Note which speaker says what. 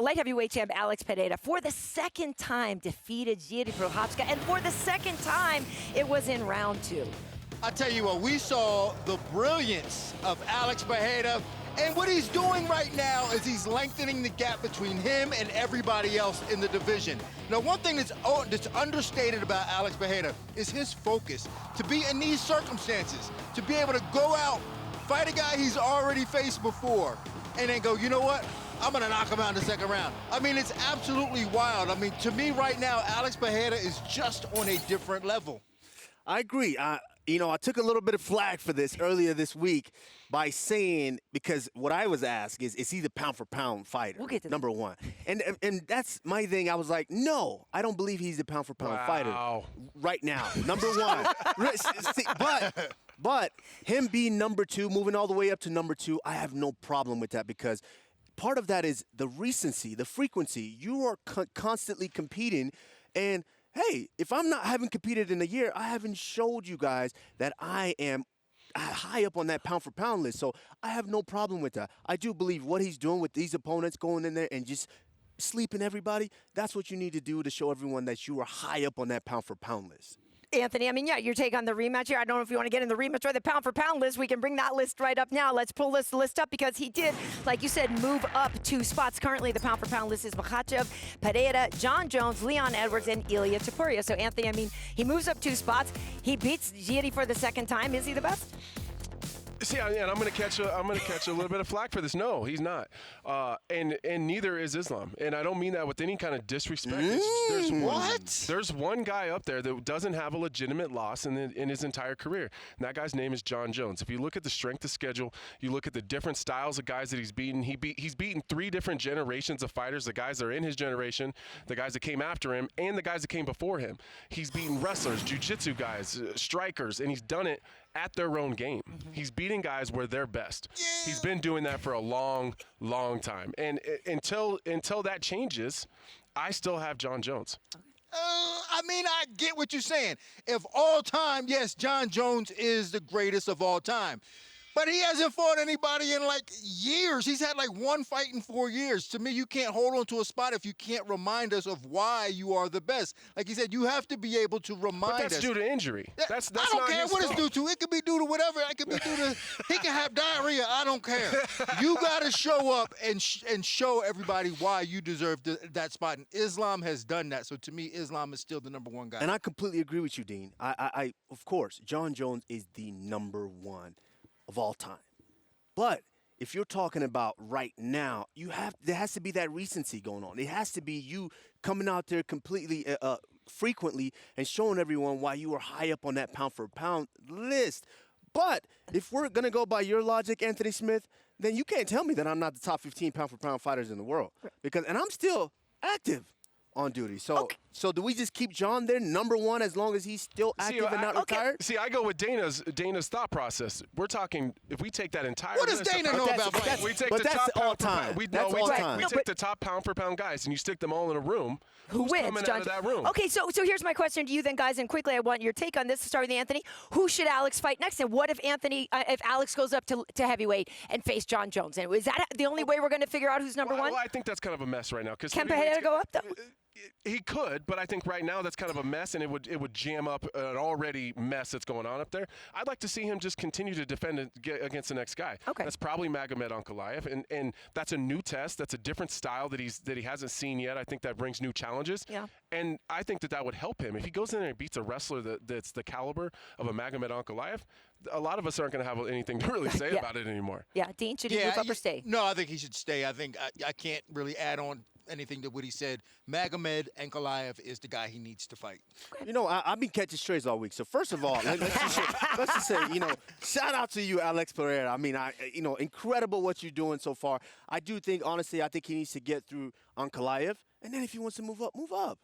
Speaker 1: light heavyweight champ Alex Pereira, for the second time, defeated Jiri Prochazka, and for the second time, it was in round 2.
Speaker 2: I tell you what, we saw the brilliance of Alex Pereira, and what he's doing right now is he's lengthening the gap between him and everybody else in the division. Now, one thing that's understated about Alex Pereira is his focus. To be in these circumstances, to be able to go out, fight a guy he's already faced before, and then go, you know what? I'm gonna knock him out in the second round. I mean, it's absolutely wild. I mean, to me right now, Alex Pereira is just on a different level.
Speaker 3: I agree. I took a little bit of flack for this earlier this week by saying, because what I was asked is he the pound-for-pound fighter?
Speaker 1: We'll get to
Speaker 3: number one. And that's my thing. I was like, no, I don't believe he's the pound-for-pound fighter right now. Number one. But him being number 2, moving all the way up to number 2, I have no problem with that, because part of that is the recency, the frequency. You are constantly competing, and hey, if I'm not haven't competed in a year, I haven't showed you guys that I am high up on that pound-for-pound list. So I have no problem with that. I do believe what he's doing with these opponents, going in there and just sleeping everybody, that's what you need to do to show everyone that you are high up on that pound-for-pound list.
Speaker 1: Anthony, I mean, yeah, your take on the rematch here. I don't know if you want to get in the rematch or the pound-for-pound list. We can bring that list right up now. Let's pull this list up, because he did, like you said, move up 2 spots. Currently, the pound-for-pound list is Makhachev, Pereira, Jon Jones, Leon Edwards, and Ilia Topuria. So, Anthony, I mean, he moves up 2 spots. He beats Jiri for the second time. Is he the best?
Speaker 4: See, and I'm gonna catch a little bit of flack for this. No, he's not, and neither is Islam. And I don't mean that with any kind of disrespect. There's one guy up there that doesn't have a legitimate loss in his entire career, and that guy's name is Jon Jones. If you look at the strength of schedule, you look at the different styles of guys that he's beaten. He's beaten 3 different generations of fighters: the guys that are in his generation, the guys that came after him, and the guys that came before him. He's beaten wrestlers, jiu-jitsu guys, strikers, and he's done it at their own game. He's beating guys where they're best. Yeah. He's been doing that for a long, long time. And until that changes, I still have Jon Jones.
Speaker 2: I mean, I get what you're saying. If all time, yes, Jon Jones is the greatest of all time. But he hasn't fought anybody in like years. He's had like 1 fight in 4 years. To me, you can't hold on to a spot if you can't remind us of why you are the best. Like you said, you have to be able to remind us.
Speaker 4: But that's due to injury. That's
Speaker 2: I don't care what
Speaker 4: fault.
Speaker 2: it's due to. It could be due to whatever. It could be due to, he can have diarrhea. I don't care. You got to show up and show everybody why you deserve that spot. And Islam has done that. So to me, Islam is still the number 1 guy.
Speaker 3: And I completely agree with you, Dean. I of course, Jon Jones is the number 1 of all time. But if you're talking about right now, there has to be that recency going on. It has to be you coming out there completely frequently and showing everyone why you are high up on that pound-for-pound list. But if we're going to go by your logic, Anthony Smith, then you can't tell me that I'm not the top 15 pound-for-pound fighters in the world. And I'm still active on duty. So do we just keep Jon there, number 1, as long as he's still active and not retired?
Speaker 4: See, I go with Dana's thought process. We're talking, if we take that entire
Speaker 2: What does Dana know about fighting?
Speaker 4: We take
Speaker 3: but
Speaker 4: the
Speaker 3: that's
Speaker 4: top
Speaker 3: all time.
Speaker 4: We take the top pound-for-pound guys, and you stick them all in a room.
Speaker 1: Who
Speaker 4: Who's
Speaker 1: wins,
Speaker 4: coming
Speaker 1: Jon?
Speaker 4: out of that room?
Speaker 1: Okay, so here's my question to you then, guys, and quickly, I want your take on this. To start with Anthony, who should Alex fight next? And what if Alex goes up to heavyweight and face Jon Jones? And is that the only way we're going to figure out who's number 1?
Speaker 4: Well, I think that's kind of a mess right now.
Speaker 1: Can Pereira go up, though?
Speaker 4: He could, but I think right now that's kind of a mess, and it would jam up an already mess that's going on up there. I'd like to see him just continue to defend against the next guy.
Speaker 1: Okay.
Speaker 4: That's probably Magomed Ankalaev, and that's a new test. That's a different style that he hasn't seen yet. I think that brings new challenges.
Speaker 1: Yeah.
Speaker 4: And I think that would help him. If he goes in there and beats a wrestler that's the caliber of a Magomed Ankalaev, a lot of us aren't going to have anything to really say about it anymore.
Speaker 1: Yeah, Dean, should he move up or stay?
Speaker 2: No, I think he should stay. I think I can't really add on anything to what he said. Magomed Ankalaev is the guy he needs to fight.
Speaker 3: You know, I've been catching strays all week. So first of all, let's just say, shout out to you, Alex Pereira. I mean, incredible what you're doing so far. I do think, honestly, he needs to get through Ankalaev, and then if he wants to move up, move up.